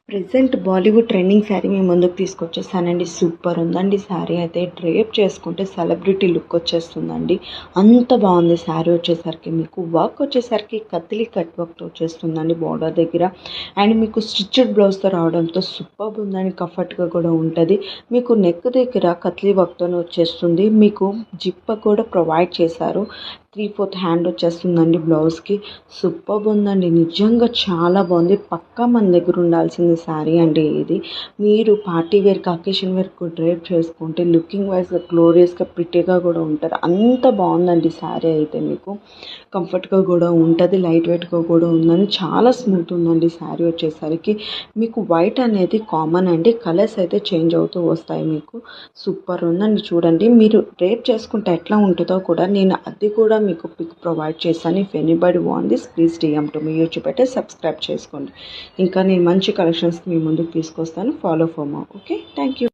Present Bollywood trending sari మీ ముందుకు తీసుకొచ్చేసానండి. Super ఉందండి శారీ అయితే. డ్రేప్ చేసుకుంటే సెలబ్రిటీ లుక్ వచ్చేస్తుందండి. అంత బాగుంది శారీ వచ్చేసరికి. మీకు వర్క్ వచ్చేసరికి కత్తిలి కట్ వర్క్తో వచ్చేస్తుందండి బార్డర్ దగ్గర. అండ్ మీకు స్టిచ్డ్ బ్లౌజ్తో రావడంతో సూపర్ ఉందండి. కంఫర్ట్గా కూడా ఉంటుంది. మీకు నెక్ దగ్గర కత్లీ వర్క్తో వచ్చేస్తుంది. మీకు జిప్ కూడా ప్రొవైడ్ చేశారు. 3/4 హ్యాండ్ వచ్చేస్తుందండి బ్లౌజ్కి. సూపర్ ఉందండి. నిజంగా చాలా బాగుంది. పక్కా మన దగ్గర ఉండాల్సిన శారీ అండి ఇది. మీరు పార్టీ వేర్కి, అకేషన్ వేర్కి డ్రైప్ చేసుకుంటే లుకింగ్ వైజ్గా గ్లోరియస్గా ప్రిటీగా కూడా ఉంటారు. అంత బాగుందండి శారీ అయితే. మీకు కంఫర్ట్గా కూడా ఉంటుంది. లైట్ వెయిట్గా కూడా ఉందని చాలా స్మూత్ ఉందండి శారీ వచ్చేసరికి. మీకు వైట్ అనేది కామన్ అండి. కలర్స్ అయితే చేంజ్ అవుతూ వస్తాయి మీకు. సూపర్ ఉందండి. చూడండి, మీరు డ్రేప్ చేసుకుంటే ఎట్లా ఉంటుందో కూడా నేను అది కూడా మీకు పిక్ ప్రొవైడ్ చేశాను. If anybody want this please DM to me. YouTube అయితే సబ్స్క్రైబ్ చేసుకోండి. ఇంకా నేను మంచి కలెక్షన్స్ మీ ముందుకు తీసుకొస్తాను. Follow for more. Okay, thank you.